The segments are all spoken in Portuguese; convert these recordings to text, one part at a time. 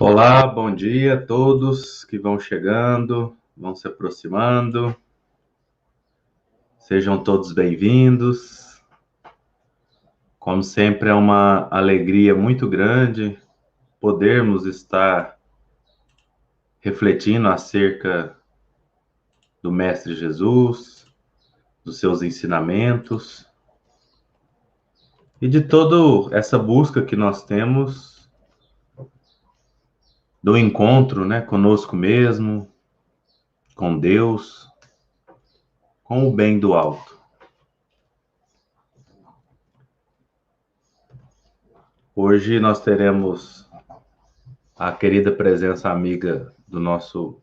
Olá, bom dia a todos que vão chegando, vão se aproximando. Sejam todos bem-vindos. Como sempre, é uma alegria muito grande podermos estar refletindo acerca do Mestre Jesus, dos seus ensinamentos e de toda essa busca que nós temos do encontro, né, conosco mesmo, com Deus, com o bem do alto. Hoje nós teremos a querida presença amiga do nosso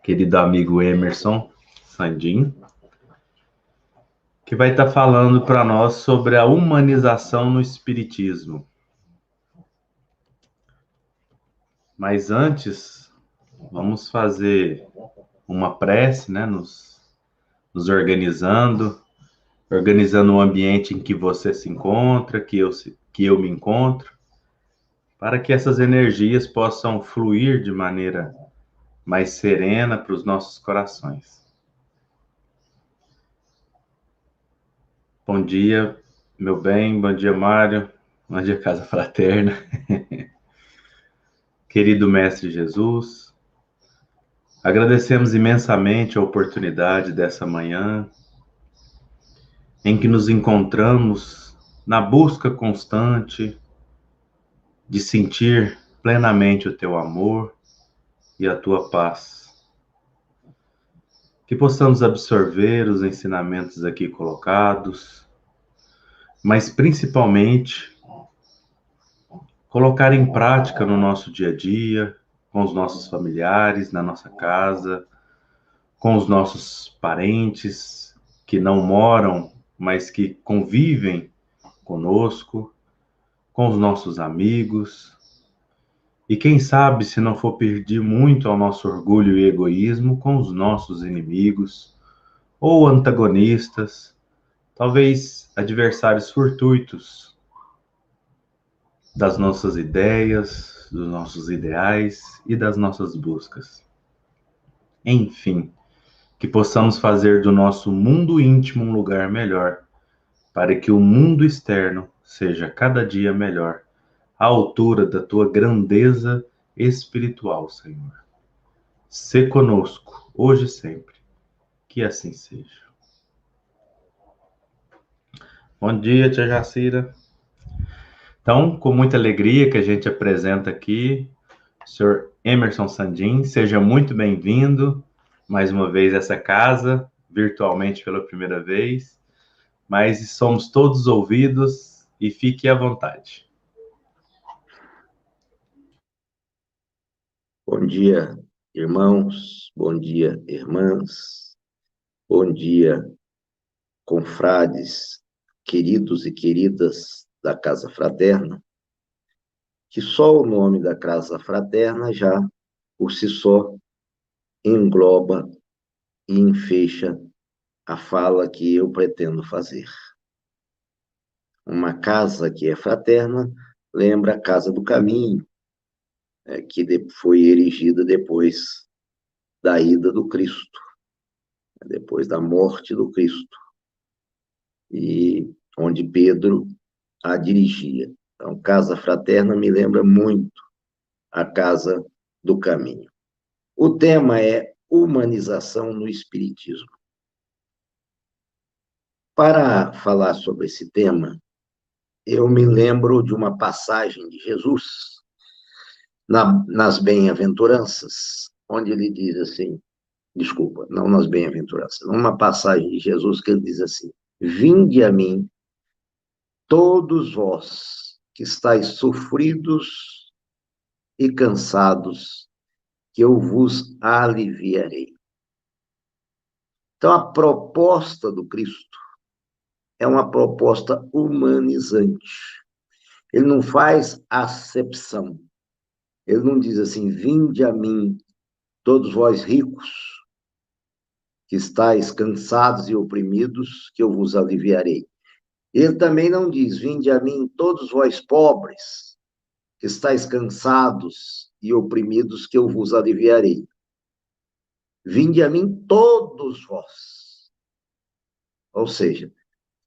querido amigo Emerson Sandin, que vai estar falando para nós sobre a humanização no Espiritismo. Mas antes, vamos fazer uma prece, né? Nos organizando o ambiente em que você se encontra, que eu me encontro, para que essas energias possam fluir de maneira mais serena para os nossos corações. Bom dia, meu bem, bom dia, Mário, bom dia, Casa Fraterna, querido Mestre Jesus, agradecemos imensamente a oportunidade dessa manhã em que nos encontramos na busca constante de sentir plenamente o teu amor e a tua paz. Que possamos absorver os ensinamentos aqui colocados, mas principalmente colocar em prática no nosso dia a dia, com os nossos familiares, na nossa casa, com os nossos parentes que não moram, mas que convivem conosco, com os nossos amigos. E quem sabe, se não for pedir muito ao nosso orgulho e egoísmo, com os nossos inimigos ou antagonistas, talvez adversários fortuitos das nossas ideias, dos nossos ideais e das nossas buscas. Enfim, que possamos fazer do nosso mundo íntimo um lugar melhor, para que o mundo externo seja cada dia melhor, à altura da tua grandeza espiritual, Senhor. Sê conosco, hoje e sempre, que assim seja. Bom dia, tia Jacira. Então, com muita alegria que a gente apresenta aqui o senhor Emerson Sandin, seja muito bem-vindo mais uma vez a essa casa, virtualmente pela primeira vez, mas somos todos ouvidos e fique à vontade. Bom dia, irmãos, bom dia, irmãs, bom dia, confrades, queridos e queridas da Casa Fraterna, que só o nome da Casa Fraterna já, por si só, engloba e enfecha a fala que eu pretendo fazer. Uma casa que é fraterna lembra a Casa do Caminho, que foi erigida depois da ida do Cristo, depois da morte do Cristo, e onde Pedro a dirigia. Então, Casa Fraterna me lembra muito a Casa do Caminho. O tema é humanização no Espiritismo. Para falar sobre esse tema, eu me lembro de uma passagem de Jesus nas Bem-aventuranças, onde ele diz assim, desculpa, não nas Bem-aventuranças, numa passagem de Jesus que ele diz assim: vinde a mim, todos vós que estáis sofridos e cansados, que eu vos aliviarei. Então, a proposta do Cristo é uma proposta humanizante. Ele não faz acepção. Ele não diz assim: vinde a mim, todos vós ricos, que estáis cansados e oprimidos, que eu vos aliviarei. Ele também não diz: vinde a mim, todos vós pobres, que estáis cansados e oprimidos, que eu vos aliviarei. Vinde a mim todos vós. Ou seja,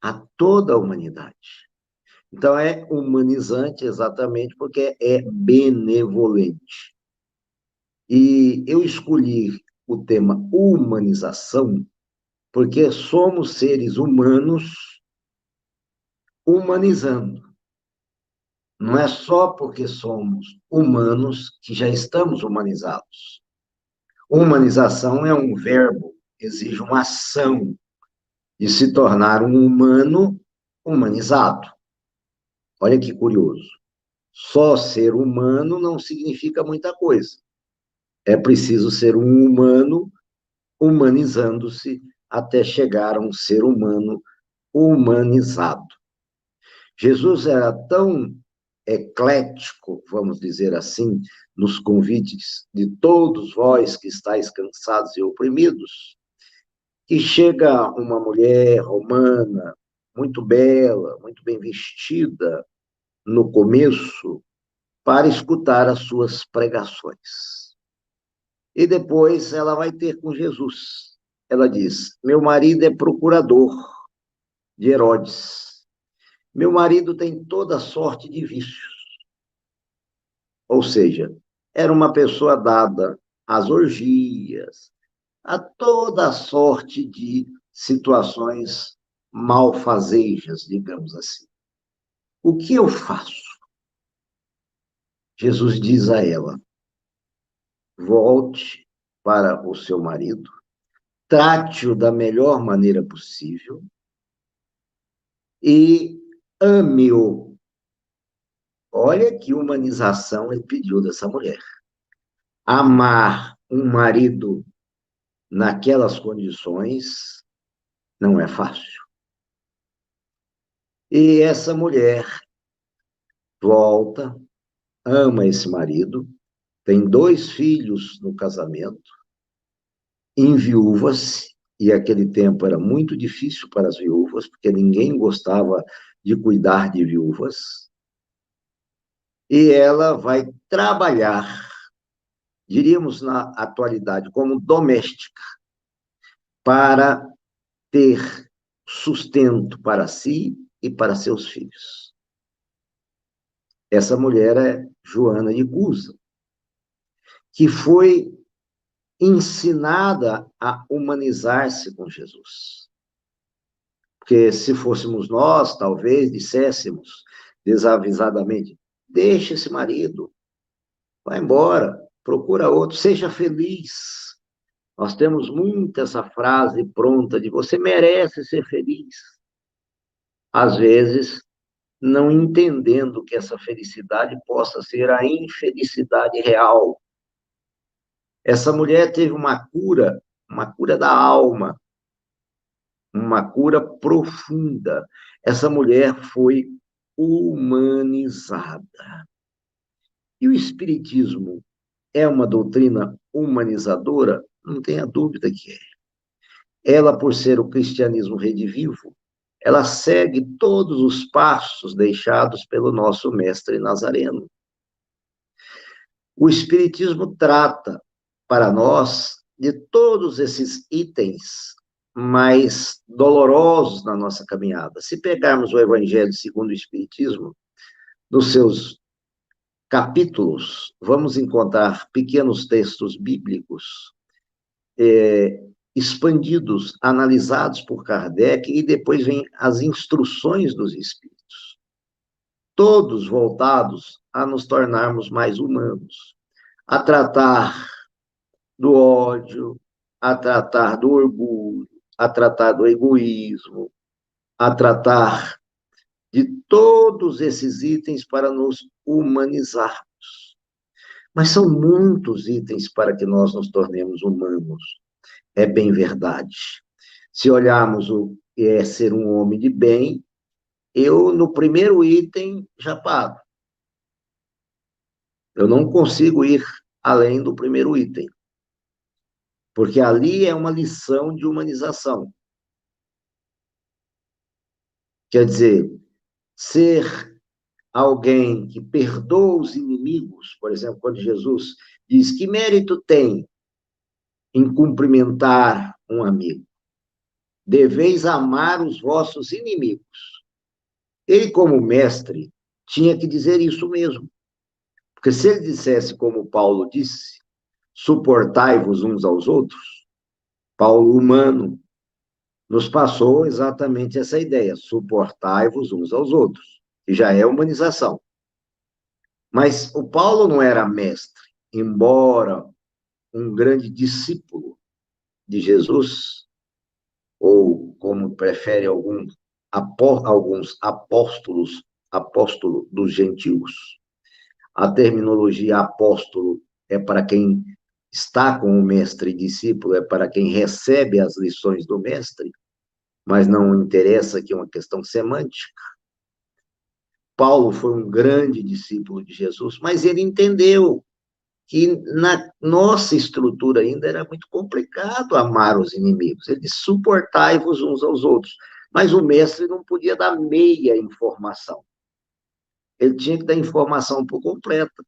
a toda a humanidade. Então, é humanizante exatamente porque é benevolente. E eu escolhi o tema humanização porque somos seres humanos humanizando. Não é só porque somos humanos que já estamos humanizados. Humanização é um verbo, exige uma ação de se tornar um humano humanizado. Olha que curioso. Só ser humano não significa muita coisa. É preciso ser um humano humanizando-se até chegar a um ser humano humanizado. Jesus era tão eclético, vamos dizer assim, nos convites de todos vós que estáis cansados e oprimidos, que chega uma mulher romana, muito bela, muito bem vestida, no começo, para escutar as suas pregações. E depois ela vai ter com Jesus. Ela diz: meu marido é procurador de Herodes. Meu marido tem toda sorte de vícios. Ou seja, era uma pessoa dada às orgias, a toda sorte de situações malfazejas, digamos assim. O que eu faço? Jesus diz a ela: volte para o seu marido, trate-o da melhor maneira possível e ame-o. Olha que humanização ele pediu dessa mulher. Amar um marido naquelas condições não é fácil. E essa mulher volta, ama esse marido, tem 2 filhos no casamento, enviúva-se, e aquele tempo era muito difícil para as viúvas, porque ninguém gostava de cuidar de viúvas, e ela vai trabalhar, diríamos na atualidade, como doméstica, para ter sustento para si e para seus filhos. Essa mulher é Joana de Cusa, que foi ensinada a humanizar-se com Jesus. Porque se fôssemos nós, talvez disséssemos desavisadamente: deixa esse marido, vai embora, procura outro, seja feliz. Nós temos muito essa frase pronta de você merece ser feliz. Às vezes, não entendendo que essa felicidade possa ser a infelicidade real. Essa mulher teve uma cura da alma, uma cura profunda. Essa mulher foi humanizada. E o Espiritismo é uma doutrina humanizadora? Não tenha dúvida que é. Ela, por ser o cristianismo redivivo, ela segue todos os passos deixados pelo nosso mestre Nazareno. O Espiritismo trata, para nós, de todos esses itens mais dolorosos na nossa caminhada. Se pegarmos o Evangelho segundo o Espiritismo, nos seus capítulos, vamos encontrar pequenos textos bíblicos expandidos, analisados por Kardec, e depois vem as instruções dos Espíritos. Todos voltados a nos tornarmos mais humanos, a tratar do ódio, a tratar do orgulho, a tratar do egoísmo, a tratar de todos esses itens para nos humanizarmos. Mas são muitos itens para que nós nos tornemos humanos. É bem verdade. Se olharmos o que é ser um homem de bem, eu, no primeiro item, já paro. Eu não consigo ir além do primeiro item, porque ali é uma lição de humanização. Quer dizer, ser alguém que perdoa os inimigos, por exemplo, quando Jesus diz que mérito tem em cumprimentar um amigo? Deveis amar os vossos inimigos. Ele, como mestre, tinha que dizer isso mesmo. Porque se ele dissesse, como Paulo disse, suportai-vos uns aos outros, Paulo, humano, nos passou exatamente essa ideia, suportai-vos uns aos outros, que já é humanização. Mas o Paulo não era mestre, embora um grande discípulo de Jesus, ou como prefere alguns apóstolos, apóstolo dos gentios. A terminologia apóstolo é para quem está com o mestre, e discípulo é para quem recebe as lições do mestre, mas não interessa que é uma questão semântica. Paulo foi um grande discípulo de Jesus, mas ele entendeu que na nossa estrutura ainda era muito complicado amar os inimigos. Ele disse, suportai-vos uns aos outros. Mas o mestre não podia dar meia informação. Ele tinha que dar informação por completa.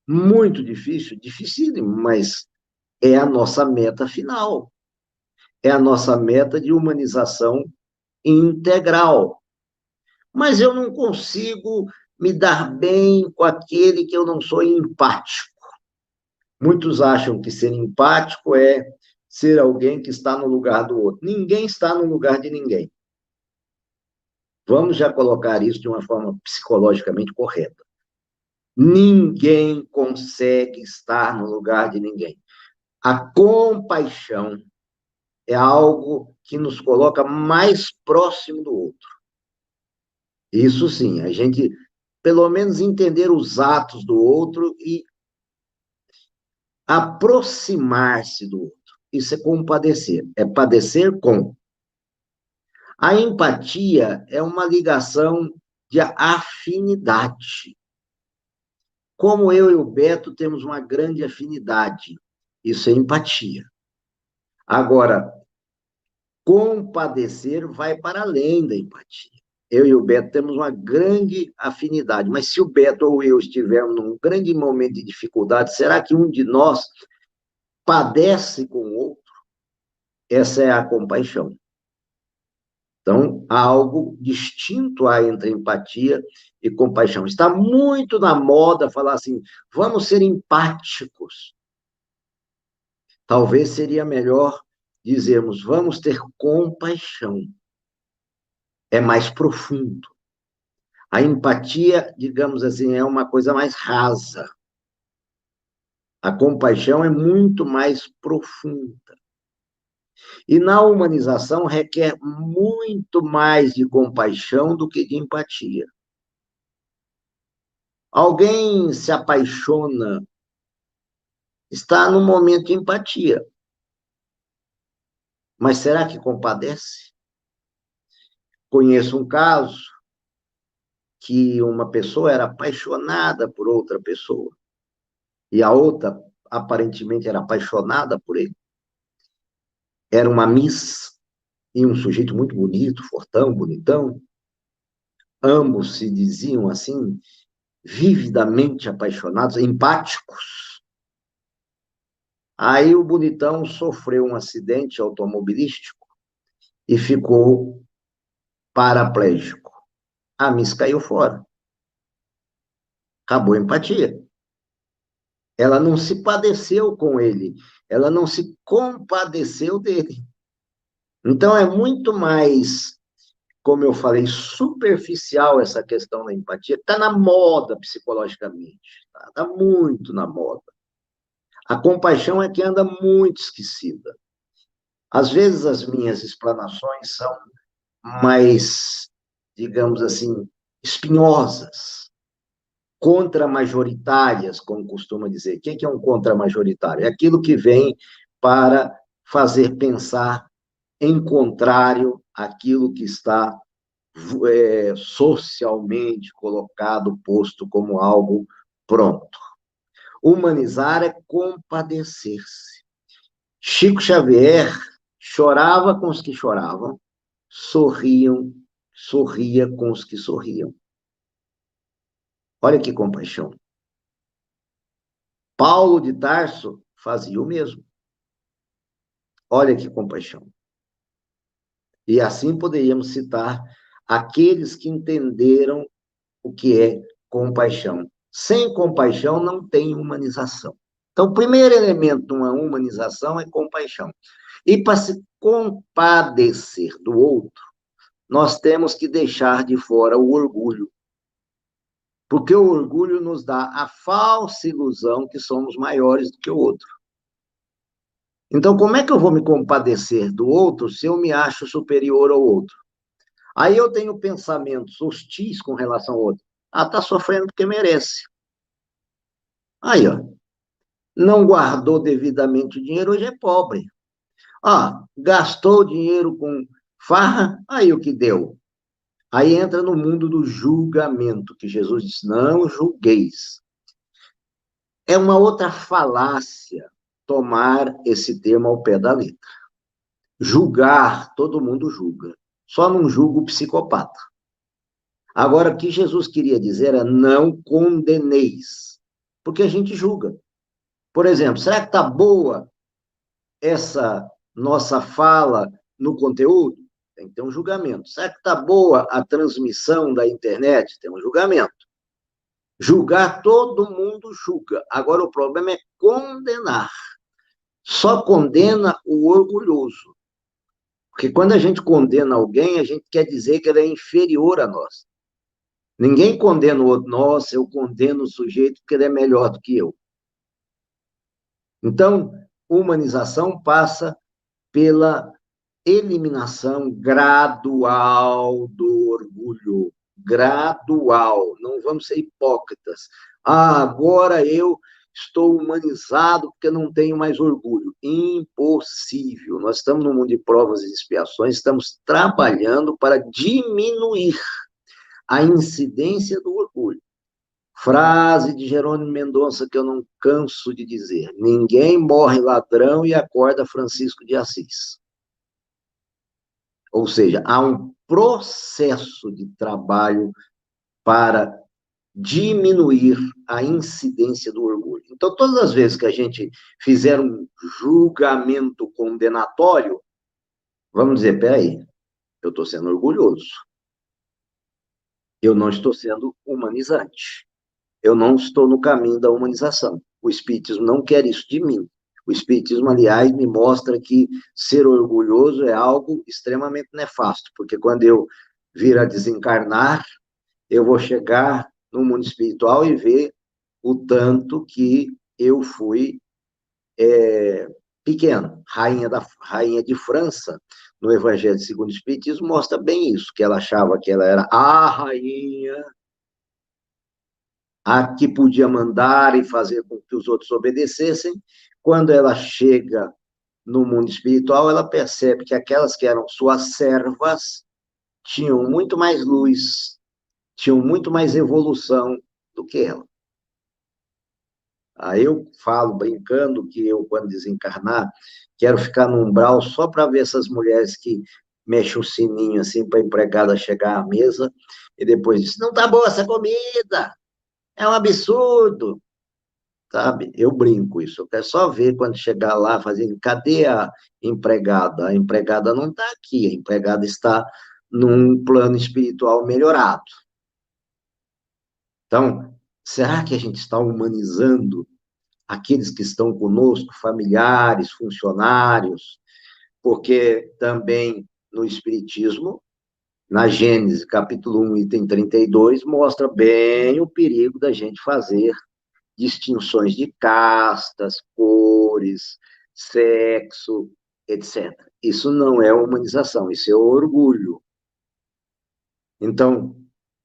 Muito difícil, dificílimo, mas é a nossa meta final. É a nossa meta de humanização integral. Mas eu não consigo me dar bem com aquele que eu não sou empático. Muitos acham que ser empático é ser alguém que está no lugar do outro. Ninguém está no lugar de ninguém. Vamos já colocar isso de uma forma psicologicamente correta. Ninguém consegue estar no lugar de ninguém. A compaixão é algo que nos coloca mais próximo do outro. Isso sim, a gente, pelo menos, entender os atos do outro e aproximar-se do outro. Isso é compadecer, é padecer com. A empatia é uma ligação de afinidade. Como eu e o Beto temos uma grande afinidade, isso é empatia. Agora, compadecer vai para além da empatia. Eu e o Beto temos uma grande afinidade, mas se o Beto ou eu estivermos num grande momento de dificuldade, será que um de nós padece com o outro? Essa é a compaixão. Então, há algo distinto há entre empatia e compaixão. Está muito na moda falar assim, vamos ser empáticos. Talvez seria melhor dizermos, vamos ter compaixão. É mais profundo. A empatia, digamos assim, é uma coisa mais rasa. A compaixão é muito mais profunda. E na humanização requer muito mais de compaixão do que de empatia. Alguém se apaixona, está num momento de empatia. Mas será que compadece? Conheço um caso que uma pessoa era apaixonada por outra pessoa e a outra aparentemente era apaixonada por ele. Era uma miss e um sujeito muito bonito, fortão, bonitão. Ambos se diziam assim, vividamente apaixonados, empáticos. Aí o bonitão sofreu um acidente automobilístico e ficou paraplégico. A Miss caiu fora. Acabou a empatia. Ela não se padeceu com ele, ela não se compadeceu dele. Então é muito mais, como eu falei, superficial essa questão da empatia. Está na moda psicologicamente, está muito na moda. A compaixão é que anda muito esquecida. Às vezes as minhas explanações são mais, digamos assim, espinhosas, contramajoritárias, como costuma dizer. O que é um contramajoritário? É aquilo que vem para fazer pensar em contrário àquilo que está socialmente colocado, posto como algo pronto. Humanizar é compadecer-se. Chico Xavier chorava com os que choravam, sorria com os que sorriam. Olha que compaixão. Paulo de Tarso fazia o mesmo. Olha que compaixão. E assim poderíamos citar aqueles que entenderam o que é compaixão. Sem compaixão não tem humanização. Então, o primeiro elemento de uma humanização é compaixão. E para se compadecer do outro, nós temos que deixar de fora o orgulho. Porque o orgulho nos dá a falsa ilusão que somos maiores do que o outro. Então, como é que eu vou me compadecer do outro se eu me acho superior ao outro? Aí eu tenho pensamentos hostis com relação ao outro. Ah, está sofrendo porque merece. Aí, ó, não guardou devidamente o dinheiro, hoje é pobre. Ah, gastou dinheiro com farra, aí o que deu? Aí entra no mundo do julgamento, que Jesus disse, não julgueis. É uma outra falácia tomar esse termo ao pé da letra. Julgar, todo mundo julga. Só não julga o psicopata. Agora, o que Jesus queria dizer é não condeneis, porque a gente julga. Por exemplo, será que está boa essa nossa fala no conteúdo? Tem que ter um julgamento. Será que está boa a transmissão da internet? Tem um julgamento. Julgar, todo mundo julga. Agora, o problema é condenar. Só condena o orgulhoso. Porque quando a gente condena alguém, a gente quer dizer que ele é inferior a nós. Ninguém condena o outro. Nossa, eu condeno o sujeito porque ele é melhor do que eu. Então, humanização passa pela eliminação gradual do orgulho. Gradual. Não vamos ser hipócritas. Ah, agora eu estou humanizado porque não tenho mais orgulho. Impossível. Nós estamos no mundo de provas e expiações, estamos trabalhando para diminuir a incidência do orgulho. Frase de Jerônimo Mendonça que eu não canso de dizer: ninguém morre ladrão e acorda Francisco de Assis. Ou seja, há um processo de trabalho para diminuir a incidência do orgulho. Então, todas as vezes que a gente fizer um julgamento condenatório, vamos dizer, peraí, eu estou sendo orgulhoso, eu não estou sendo humanizante. Eu não estou no caminho da humanização. O Espiritismo não quer isso de mim. O Espiritismo, aliás, me mostra que ser orgulhoso é algo extremamente nefasto, porque quando eu vir a desencarnar, eu vou chegar no mundo espiritual e ver o tanto que eu fui pequeno. Rainha de França, no Evangelho segundo o Espiritismo, mostra bem isso, que ela achava que ela era a rainha, a que podia mandar e fazer com que os outros obedecessem. Quando ela chega no mundo espiritual, ela percebe que aquelas que eram suas servas tinham muito mais luz, tinham muito mais evolução do que ela. Aí eu falo, brincando, que eu, quando desencarnar, quero ficar no umbral só para ver essas mulheres que mexem o sininho assim para a empregada chegar à mesa e depois diz, não está boa essa comida, é um absurdo. Sabe? Eu brinco isso. Eu quero só ver quando chegar lá, fazendo, cadê a empregada? A empregada não está aqui, a empregada está num plano espiritual melhorado. Então, será que a gente está humanizando aqueles que estão conosco, familiares, funcionários? Porque também no Espiritismo, na Gênesis, capítulo 1, item 32, mostra bem o perigo da gente fazer distinções de castas, cores, sexo, etc. Isso não é humanização, isso é orgulho. Então,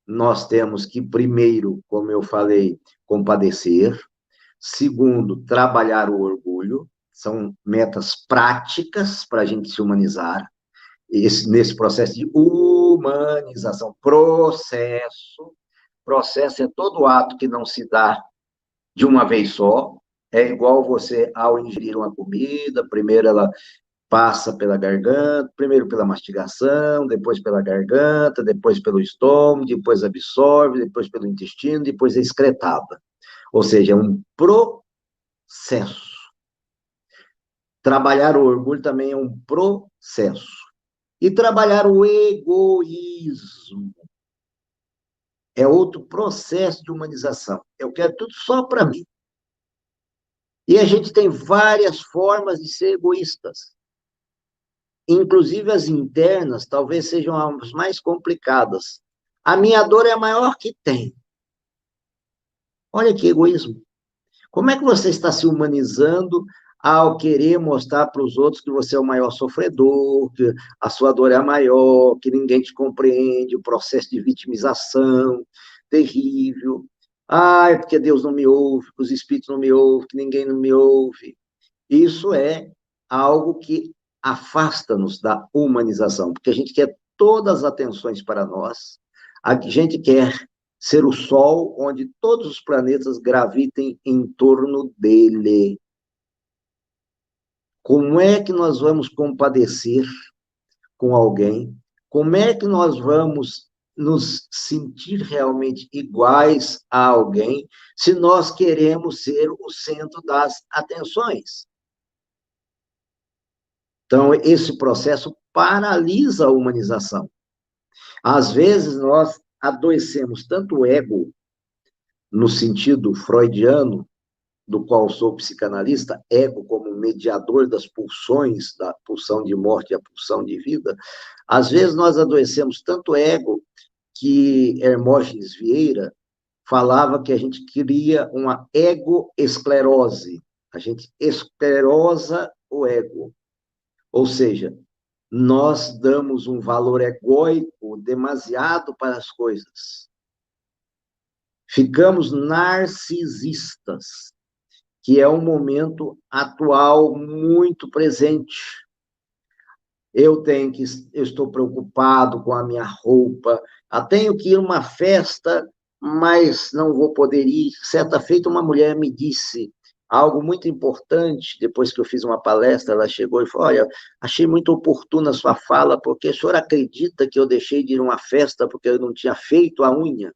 nós temos que, primeiro, como eu falei, compadecer. Segundo, trabalhar o orgulho. São metas práticas para a gente se humanizar. Nesse processo de humanização, processo é todo ato que não se dá de uma vez só. É igual você, ao ingerir uma comida, primeiro ela passa pela garganta, primeiro pela mastigação, depois pela garganta, depois pelo estômago, depois absorve, depois pelo intestino, depois é excretada. Ou seja, é um processo. Trabalhar o orgulho também é um processo. E trabalhar o egoísmo é outro processo de humanização. Eu quero tudo só para mim. E a gente tem várias formas de ser egoístas. Inclusive as internas talvez sejam as mais complicadas. A minha dor é a maior que tem. Olha que egoísmo. Como é que você está se humanizando ao querer mostrar para os outros que você é o maior sofredor, que a sua dor é a maior, que ninguém te compreende, o processo de vitimização terrível. Ah, é porque Deus não me ouve, que os espíritos não me ouvem, que ninguém não me ouve. Isso é algo que afasta-nos da humanização, porque a gente quer todas as atenções para nós, a gente quer ser o Sol onde todos os planetas gravitem em torno dele. Como é que nós vamos compadecer com alguém? Como é que nós vamos nos sentir realmente iguais a alguém se nós queremos ser o centro das atenções? Então, esse processo paralisa a humanização. Às vezes, nós adoecemos tanto o ego, no sentido freudiano, do qual sou psicanalista, ego como mediador das pulsões, da pulsão de morte e a pulsão de vida, às vezes nós adoecemos tanto ego que Hermógenes Vieira falava que a gente cria uma egoesclerose, a gente esclerosa o ego, ou seja, nós damos um valor egóico demasiado para as coisas. Ficamos narcisistas, que é um momento atual muito presente. Eu estou preocupado com a minha roupa, tenho que ir a uma festa, mas não vou poder ir. Certa feita, uma mulher me disse algo muito importante, depois que eu fiz uma palestra, ela chegou e falou, olha, achei muito oportuna a sua fala, porque o senhor acredita que eu deixei de ir a uma festa porque eu não tinha feito a unha?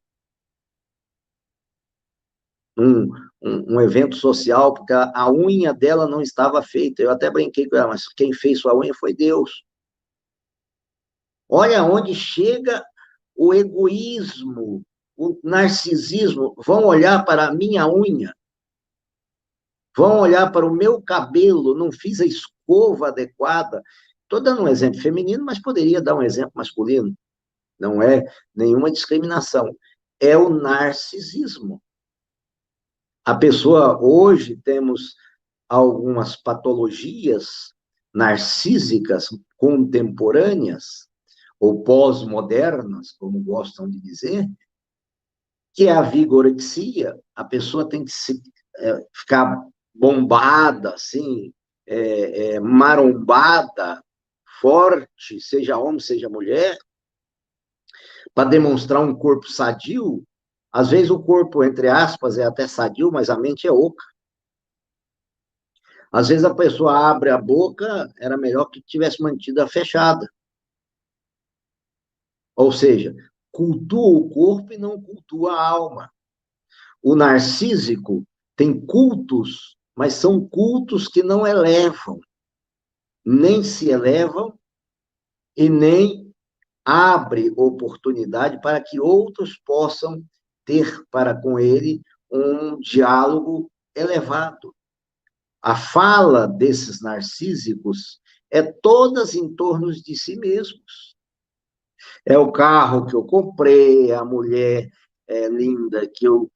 Um evento social, porque a unha dela não estava feita. Eu até brinquei com ela, mas quem fez sua unha foi Deus. Olha onde chega o egoísmo, o narcisismo. Vão olhar para a minha unha, vão olhar para o meu cabelo, não fiz a escova adequada. Estou dando um exemplo feminino, mas poderia dar um exemplo masculino. Não é nenhuma discriminação. É o narcisismo. A pessoa, hoje, temos algumas patologias narcísicas contemporâneas, ou pós-modernas, como gostam de dizer, que é a vigorexia. A pessoa tem que ficar bombada, assim, marombada, forte, seja homem, seja mulher, para demonstrar um corpo sadio. Às vezes o corpo, entre aspas, é até sadio, mas a mente é oca. Às vezes a pessoa abre a boca, era melhor que tivesse mantido a fechada. Ou seja, cultua o corpo e não cultua a alma. O narcísico tem cultos, mas são cultos que não elevam, nem se elevam e nem abre oportunidade para que outros possam ter para com ele um diálogo elevado. A fala desses narcísicos é todas em torno de si mesmos. É o carro que eu comprei, a mulher linda que eu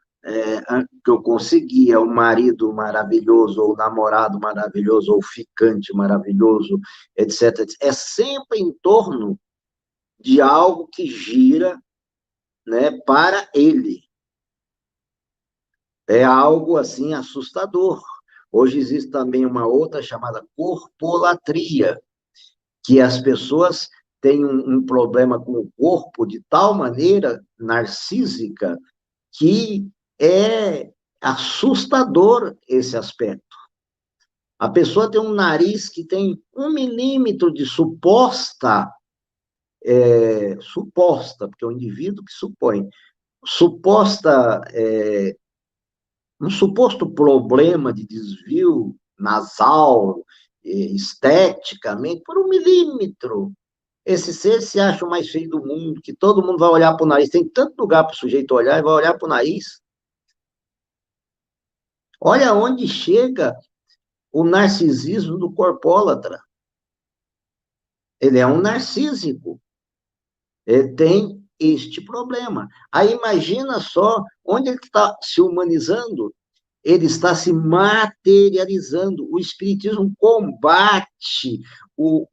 consegui, é o marido maravilhoso, ou o namorado maravilhoso, ou o ficante maravilhoso, etc. É sempre em torno de algo que gira, né, para ele. É algo assim assustador. Hoje existe também uma outra chamada corpolatria, que as pessoas têm um problema com o corpo de tal maneira narcísica que é assustador esse aspecto. A pessoa tem um nariz que tem 1 milímetro de suposta, porque é o indivíduo que supõe, suposta, um suposto problema de desvio nasal, esteticamente, por 1 milímetro. Esse ser se acha o mais feio do mundo, que todo mundo vai olhar para o nariz. Tem tanto lugar para o sujeito olhar e vai olhar para o nariz. Olha onde chega o narcisismo do corpólatra. Ele é um narcísico. Ele tem este problema. Aí imagina só onde ele está se humanizando. Ele está se materializando. O Espiritismo combate o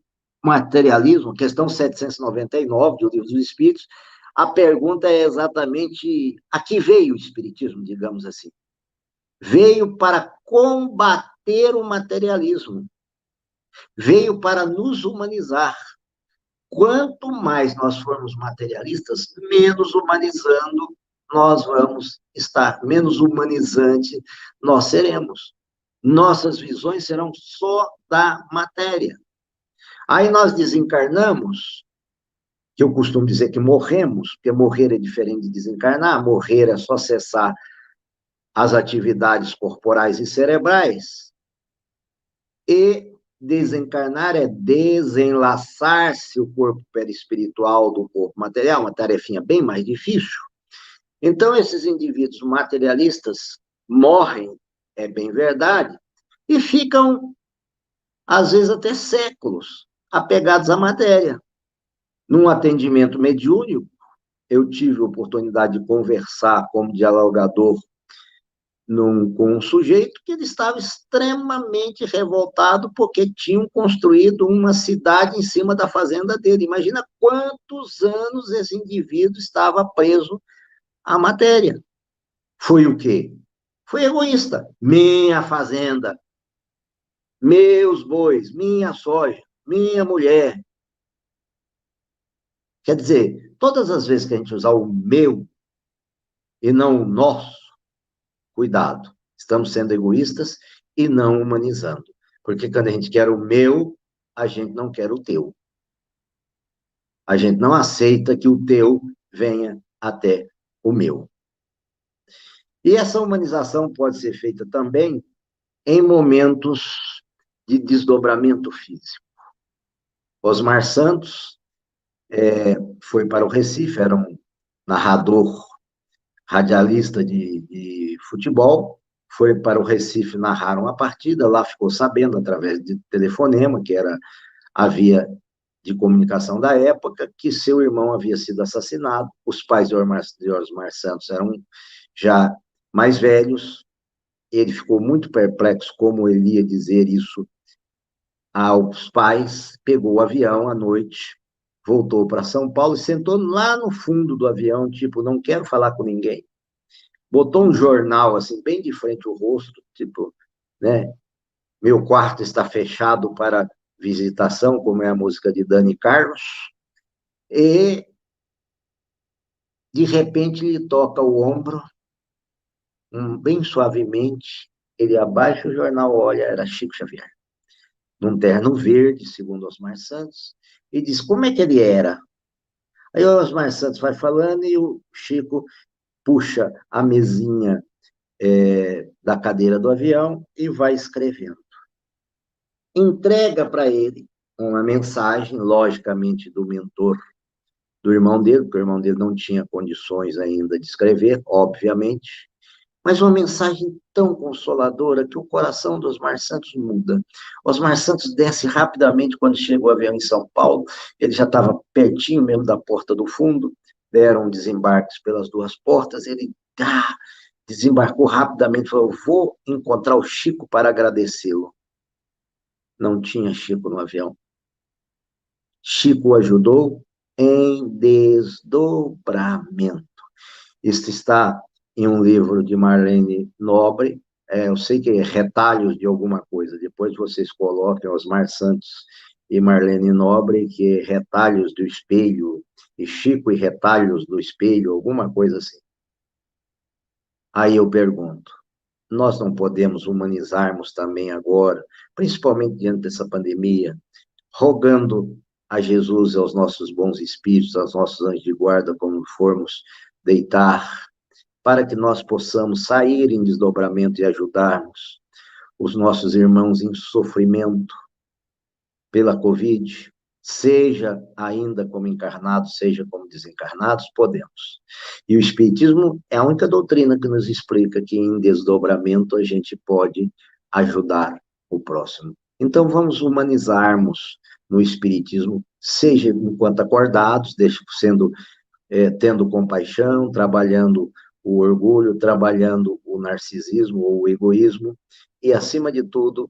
materialismo, questão 799 do Livro dos Espíritos. A pergunta é exatamente a que veio o Espiritismo, digamos assim. Veio para combater o materialismo. Veio para nos humanizar. Quanto mais nós formos materialistas, menos humanizando nós vamos estar, menos humanizante nós seremos. Nossas visões serão só da matéria. Aí nós desencarnamos, que eu costumo dizer que morremos, porque morrer é diferente de desencarnar, morrer é só cessar as atividades corporais e cerebrais, e desencarnar é desenlaçar-se o corpo perispiritual do corpo material, uma tarefinha bem mais difícil. Então, esses indivíduos materialistas morrem, é bem verdade, e ficam, às vezes, até séculos apegados à matéria. Num atendimento mediúnico, eu tive a oportunidade de conversar como dialogador com um sujeito que ele estava extremamente revoltado porque tinham construído uma cidade em cima da fazenda dele. Imagina quantos anos esse indivíduo estava preso à matéria. Foi o quê? Foi egoísta. Minha fazenda, meus bois, minha soja, minha mulher. Quer dizer, todas as vezes que a gente usar o meu e não o nosso, cuidado, estamos sendo egoístas e não humanizando. Porque quando a gente quer o meu, a gente não quer o teu. A gente não aceita que o teu venha até o meu. E essa humanização pode ser feita também em momentos de desdobramento físico. Osmar Santos foi para o Recife, era um narrador, radialista de futebol, foi para o Recife narrar uma partida, lá ficou sabendo, através de telefonema, que era a via de comunicação da época, que seu irmão havia sido assassinado. Os pais de Osmar Santos eram já mais velhos, ele ficou muito perplexo como ele ia dizer isso aos pais, pegou o avião à noite, voltou para São Paulo e sentou lá no fundo do avião, tipo, não quero falar com ninguém. Botou um jornal, assim, bem de frente ao rosto, tipo, né? Meu quarto está fechado para visitação, como é a música de Dani Carlos, e, de repente, ele toca o ombro, bem suavemente, ele abaixa o jornal, olha, era Chico Xavier, num terno verde, segundo Osmar Santos, e diz, como é que ele era? Aí o Osmar Santos vai falando e o Chico puxa a mesinha da cadeira do avião e vai escrevendo. Entrega para ele uma mensagem, logicamente, do mentor do irmão dele, porque o irmão dele não tinha condições ainda de escrever, obviamente, mas uma mensagem tão consoladora que o coração do Osmar Santos muda. Osmar Santos desce rapidamente quando chega o avião em São Paulo, ele já estava pertinho mesmo da porta do fundo, deram desembarques pelas duas portas, ele desembarcou rapidamente, falou, vou encontrar o Chico para agradecê-lo. Não tinha Chico no avião. Chico o ajudou em desdobramento. Isso está em um livro de Marlene Nobre, eu sei que é Retalhos de alguma coisa, depois vocês coloquem Osmar Santos e Marlene Nobre, que é Retalhos do Espelho, e Chico e Retalhos do Espelho, alguma coisa assim. Aí eu pergunto, nós não podemos humanizarmos também agora, principalmente diante dessa pandemia, rogando a Jesus e aos nossos bons espíritos, aos nossos anjos de guarda, quando formos deitar, para que nós possamos sair em desdobramento e ajudarmos os nossos irmãos em sofrimento pela Covid, seja ainda como encarnados, seja como desencarnados, podemos. E o Espiritismo é a única doutrina que nos explica que em desdobramento a gente pode ajudar o próximo. Então vamos humanizarmos no Espiritismo, seja enquanto acordados, tendo compaixão, trabalhando o orgulho, trabalhando o narcisismo ou o egoísmo, e, acima de tudo,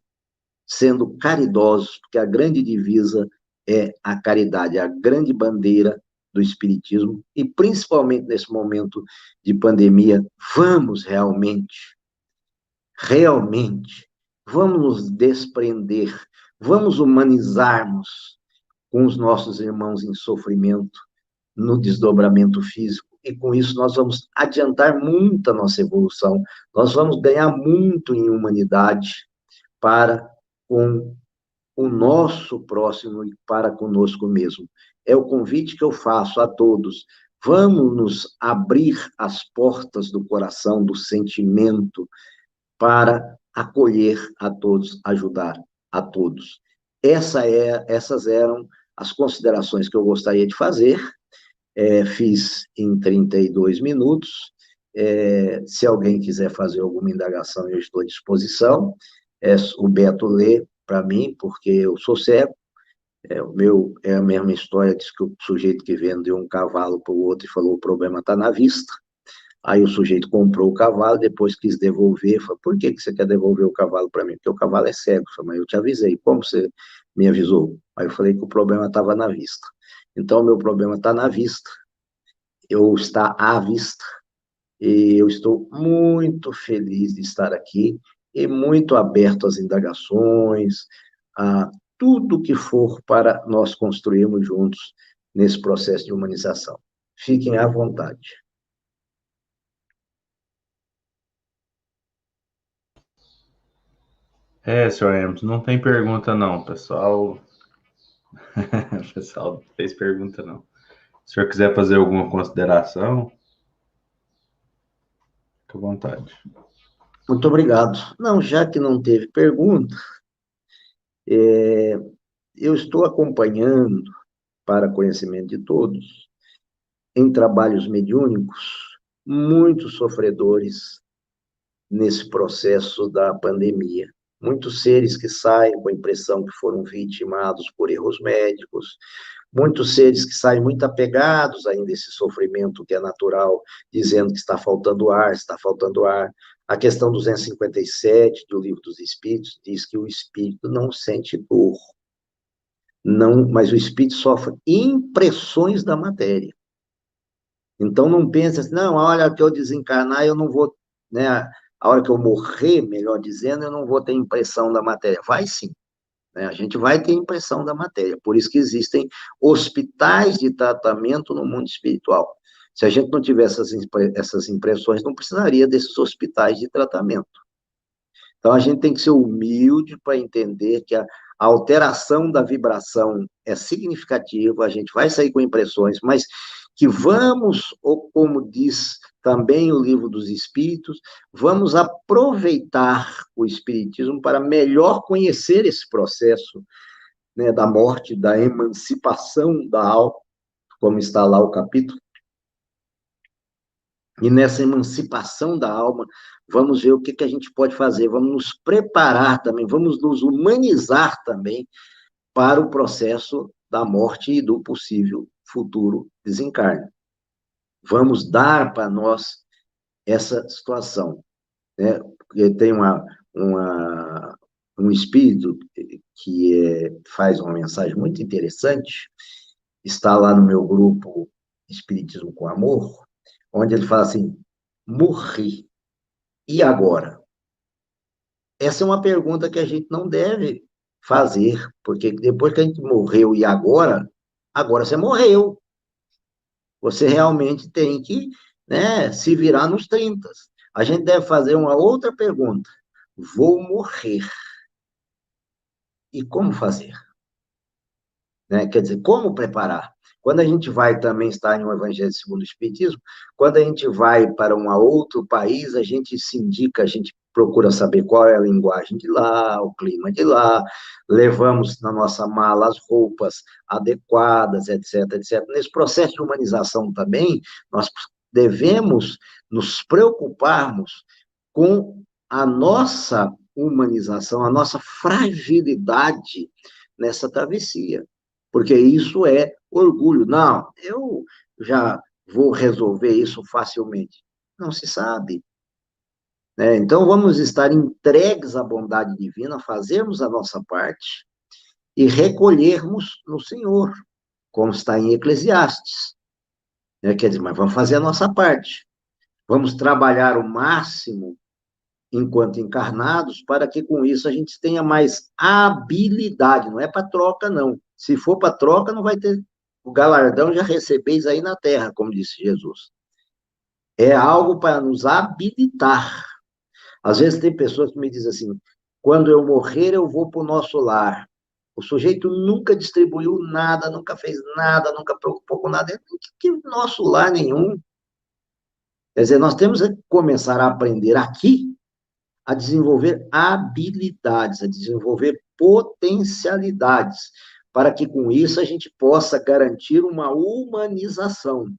sendo caridosos, porque a grande divisa é a caridade, a grande bandeira do Espiritismo, e principalmente nesse momento de pandemia, vamos realmente, vamos nos desprender, vamos humanizarmos com os nossos irmãos em sofrimento, no desdobramento físico, e com isso nós vamos adiantar muito a nossa evolução, nós vamos ganhar muito em humanidade para com o nosso próximo e para conosco mesmo. É o convite que eu faço a todos. Vamos nos abrir as portas do coração, do sentimento, para acolher a todos, ajudar a todos. Essas eram as considerações que eu gostaria de fazer. Fiz em 32 minutos. Se alguém quiser fazer alguma indagação, eu estou à disposição. O Beto lê para mim, porque eu sou cego. É a mesma história, diz que o sujeito que vendeu um cavalo para o outro e falou: o problema está na vista. Aí o sujeito comprou o cavalo, depois quis devolver, falou: por que você quer devolver o cavalo para mim? Porque o cavalo é cego. Falei: mas eu te avisei, como você me avisou? Aí eu falei que o problema estava na vista. Então, o meu problema está na vista, está à vista, e eu estou muito feliz de estar aqui e muito aberto às indagações, a tudo que for para nós construirmos juntos nesse processo de humanização. Fiquem à vontade. Senhor Hermes, não tem pergunta não, pessoal. O pessoal não fez pergunta não. Se o senhor quiser fazer alguma consideração, fique à vontade. Muito obrigado. Não, já que não teve pergunta, eu estou acompanhando, para conhecimento de todos, em trabalhos mediúnicos, muitos sofredores nesse processo da pandemia. Muitos seres que saem com a impressão que foram vitimados por erros médicos, muitos seres que saem muito apegados ainda a esse sofrimento que é natural, dizendo que está faltando ar, está faltando ar. A questão 257 do Livro dos Espíritos diz que o espírito não sente dor, não, mas o espírito sofre impressões da matéria. Então, não pense assim: não, a hora que eu desencarnar, eu não vou, né, a hora que eu morrer, melhor dizendo, eu não vou ter impressão da matéria. Vai sim, né? A gente vai ter impressão da matéria. Por isso que existem hospitais de tratamento no mundo espiritual. Se a gente não tivesse essas impressões, não precisaria desses hospitais de tratamento. Então, a gente tem que ser humilde para entender que a alteração da vibração é significativa, a gente vai sair com impressões, mas que vamos, ou como diz também o Livro dos Espíritos, vamos aproveitar o Espiritismo para melhor conhecer esse processo, né, da morte, da emancipação da alma, como está lá o capítulo. E nessa emancipação da alma, vamos ver o que a gente pode fazer, vamos nos preparar também, vamos nos humanizar também para o processo da morte e do possível futuro desencarne. Vamos dar para nós essa situação, né? Porque tem um espírito que faz uma mensagem muito interessante, está lá no meu grupo Espiritismo com Amor, onde ele fala assim: morri, e agora? Essa é uma pergunta que a gente não deve fazer, porque depois que a gente morreu, e agora? Agora você morreu. Você realmente tem que, né, se virar nos 30. a gente deve fazer uma outra pergunta. Vou morrer. E como fazer? Né? Quer dizer, como preparar? Quando a gente vai também estar em um Evangelho segundo o Espiritismo, quando a gente vai para um outro país, a gente se indica, a gente procura saber qual é a linguagem de lá, o clima de lá, levamos na nossa mala as roupas adequadas, etc, etc. Nesse processo de humanização também, nós devemos nos preocuparmos com a nossa humanização, a nossa fragilidade nessa travessia, porque isso é orgulho. Não, eu já vou resolver isso facilmente. Não se sabe. Né? Então, vamos estar entregues à bondade divina, fazermos a nossa parte e recolhermos no Senhor, como está em Eclesiastes. Né? Quer dizer, mas vamos fazer a nossa parte. Vamos trabalhar o máximo enquanto encarnados, para que com isso a gente tenha mais habilidade. Não é para troca, não. Se for para troca, não vai ter o galardão, já recebeis aí na terra, como disse Jesus. É algo para nos habilitar. Às vezes tem pessoas que me dizem assim, quando eu morrer, eu vou para o nosso lar. O sujeito nunca distribuiu nada, nunca fez nada, nunca preocupou com nada. Que nosso lar nenhum. Quer dizer, nós temos que começar a aprender aqui a desenvolver habilidades, a desenvolver potencialidades, para que com isso a gente possa garantir uma humanização.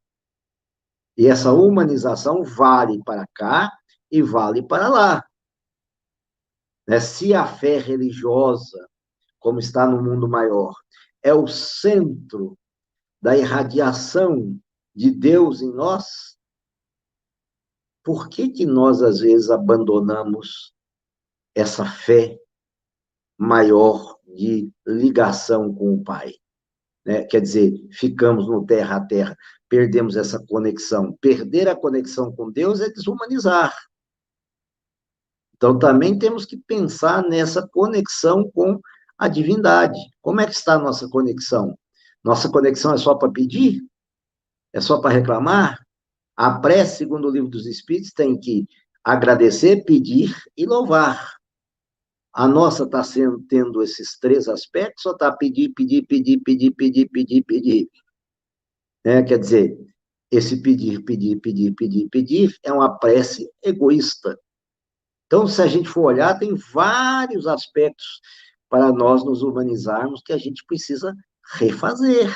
E essa humanização vale para cá e vale para lá. Né? Se a fé religiosa, como está no mundo maior, é o centro da irradiação de Deus em nós, por que que nós, às vezes, abandonamos essa fé maior de ligação com o Pai? Né? Quer dizer, ficamos no terra a terra, perdemos essa conexão. Perder a conexão com Deus é desumanizar. Então, também temos que pensar nessa conexão com a divindade. Como é que está a nossa conexão? Nossa conexão é só para pedir? É só para reclamar? A prece, segundo o Livro dos Espíritos, tem que agradecer, pedir e louvar. A nossa está tendo esses três aspectos, ou está pedir, pedir, pedir, pedir, pedir, pedir, pedir? Quer dizer, esse pedir, pedir, pedir, pedir, pedir é uma prece egoísta. Então, se a gente for olhar, tem vários aspectos para nós nos humanizarmos que a gente precisa refazer.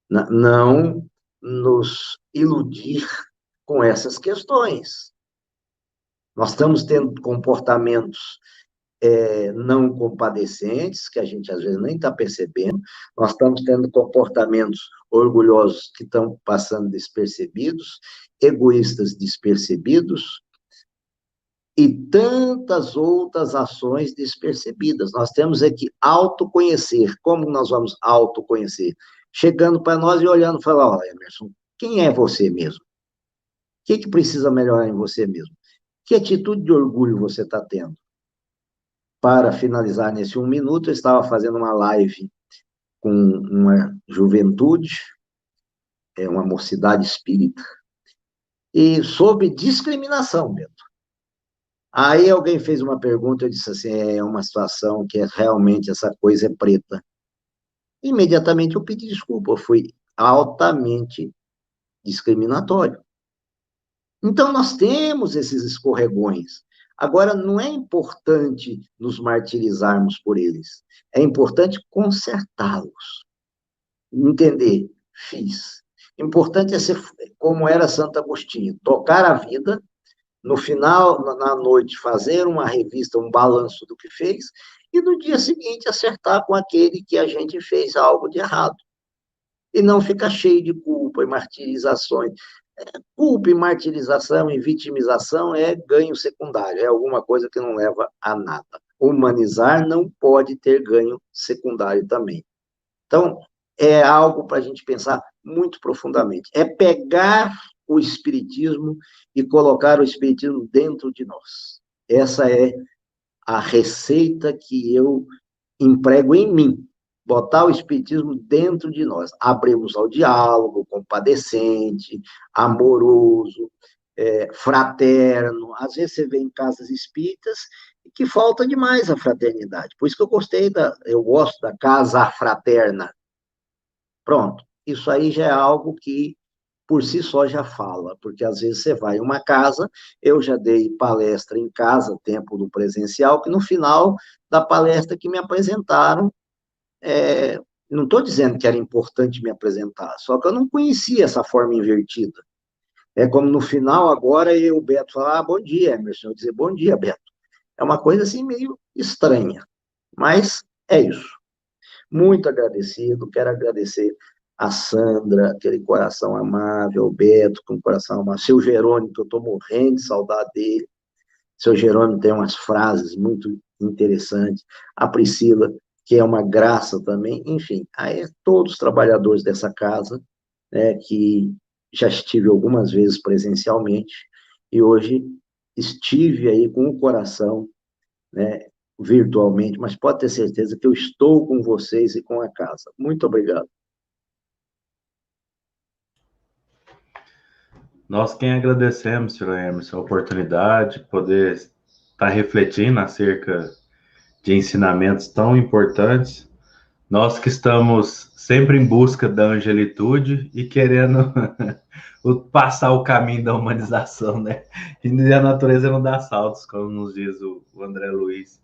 Não nos iludir com essas questões. Nós estamos tendo comportamentos não compadecentes, que a gente às vezes nem está percebendo, nós estamos tendo comportamentos orgulhosos que estão passando despercebidos, egoístas despercebidos, e tantas outras ações despercebidas. Nós temos é que autoconhecer. Como nós vamos autoconhecer? Chegando para nós e olhando e falar, olha, Emerson, quem é você mesmo? O que precisa melhorar em você mesmo? Que atitude de orgulho você está tendo? Para finalizar nesse 1 minuto, eu estava fazendo uma live com uma juventude, uma mocidade espírita, e sobre discriminação, Bento. Aí alguém fez uma pergunta, eu disse assim, é uma situação que realmente essa coisa é preta. Imediatamente eu pedi desculpa, eu fui altamente discriminatório. Então nós temos esses escorregões. Agora, não é importante nos martirizarmos por eles, é importante consertá-los. Entender, fiz. Importante é ser como era Santo Agostinho, tocar a vida, no final, na noite, fazer uma revista, um balanço do que fez, e no dia seguinte acertar com aquele que a gente fez algo de errado. E não ficar cheio de culpa e martirizações. Culpa e martirização e vitimização é ganho secundário, é alguma coisa que não leva a nada. Humanizar não pode ter ganho secundário também. Então, é algo para a gente pensar muito profundamente. É pegar o Espiritismo e colocar o Espiritismo dentro de nós. Essa é a receita que eu emprego em mim. Botar o Espiritismo dentro de nós. Abrirmos ao diálogo, compadecente, amoroso, fraterno. Às vezes você vê em casas espíritas que falta demais a fraternidade. Por isso que eu gosto da casa fraterna. Pronto. Isso aí já é algo que por si só já fala, porque às vezes você vai em uma casa, eu já dei palestra em casa, tempo do presencial, que no final da palestra que me apresentaram, não estou dizendo que era importante me apresentar, só que eu não conhecia essa forma invertida. É como no final, agora, eu, o Beto, falar, bom dia, Emerson, eu dizer, bom dia, Beto. É uma coisa assim meio estranha, mas é isso. Muito agradecido, quero agradecer a Sandra, aquele coração amável, o Beto, com coração amável, seu Jerônimo, que eu estou morrendo de saudade dele. Seu Jerônimo tem umas frases muito interessantes. A Priscila, que é uma graça também. Enfim, aí todos os trabalhadores dessa casa, né, que já estive algumas vezes presencialmente e hoje estive aí com o coração, né, virtualmente, mas pode ter certeza que eu estou com vocês e com a casa. Muito obrigado. Nós quem agradecemos, senhor Emerson, a oportunidade de poder estar refletindo acerca de ensinamentos tão importantes. Nós que estamos sempre em busca da angelitude e querendo passar o caminho da humanização, né? E a natureza não dá saltos, como nos diz o André Luiz.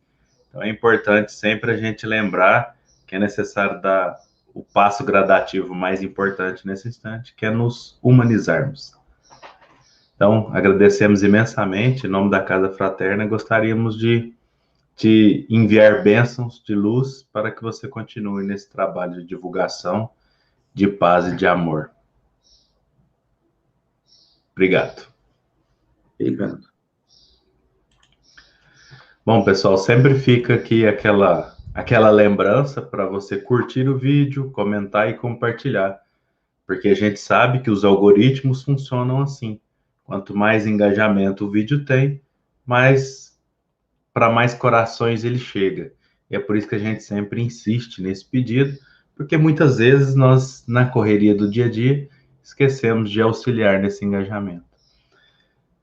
Então é importante sempre a gente lembrar que é necessário dar o passo gradativo mais importante nesse instante, que é nos humanizarmos. Então, agradecemos imensamente, em nome da Casa Fraterna, gostaríamos de te enviar bênçãos de luz para que você continue nesse trabalho de divulgação, de paz e de amor. Obrigado. Obrigado. Bom, pessoal, sempre fica aqui aquela lembrança para você curtir o vídeo, comentar e compartilhar, porque a gente sabe que os algoritmos funcionam assim. Quanto mais engajamento o vídeo tem, para mais corações ele chega. E é por isso que a gente sempre insiste nesse pedido, porque muitas vezes nós, na correria do dia a dia, esquecemos de auxiliar nesse engajamento.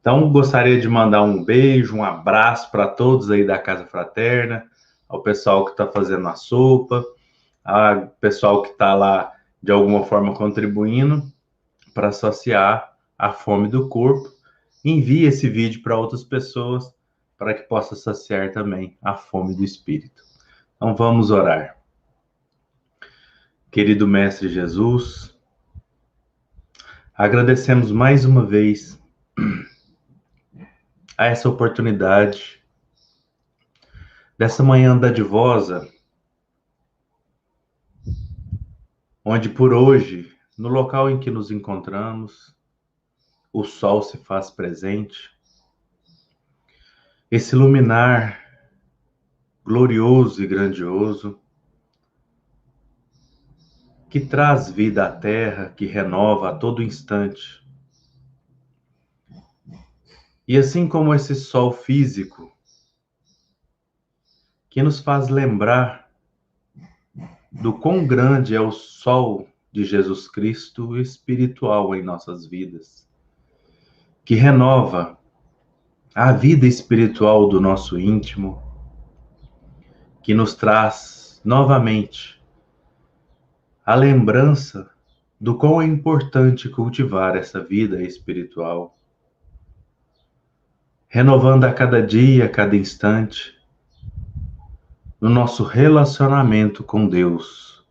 Então, gostaria de mandar um beijo, um abraço para todos aí da Casa Fraterna, ao pessoal que está fazendo a sopa, ao pessoal que está lá de alguma forma contribuindo para associar a fome do corpo. Envie esse vídeo para outras pessoas para que possa saciar também a fome do espírito. Então vamos orar. Querido Mestre Jesus, agradecemos mais uma vez a essa oportunidade dessa manhã dadivosa, onde por hoje, no local em que nos encontramos, o sol se faz presente. Esse luminar glorioso e grandioso que traz vida à terra, que renova a todo instante. E assim como esse sol físico, que nos faz lembrar do quão grande é o sol de Jesus Cristo espiritual em nossas vidas, que renova a vida espiritual do nosso íntimo, que nos traz novamente a lembrança do quão é importante cultivar essa vida espiritual, renovando a cada dia, a cada instante, no nosso relacionamento com Deus,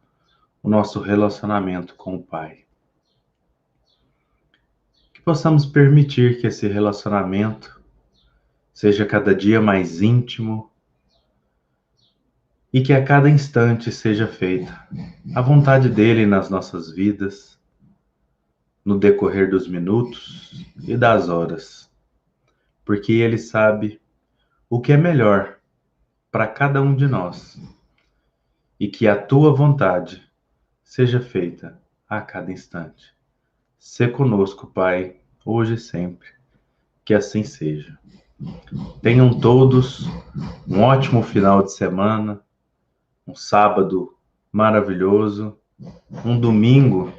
o nosso relacionamento com o Pai. Que possamos permitir que esse relacionamento seja cada dia mais íntimo e que a cada instante seja feita a vontade dele nas nossas vidas, no decorrer dos minutos e das horas, porque ele sabe o que é melhor para cada um de nós e que a tua vontade seja feita a cada instante. Sê conosco, Pai, hoje e sempre, que assim seja. Tenham todos um ótimo final de semana, um sábado maravilhoso, um domingo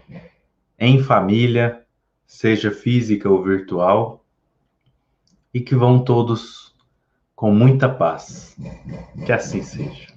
em família, seja física ou virtual, e que vão todos com muita paz. Que assim seja.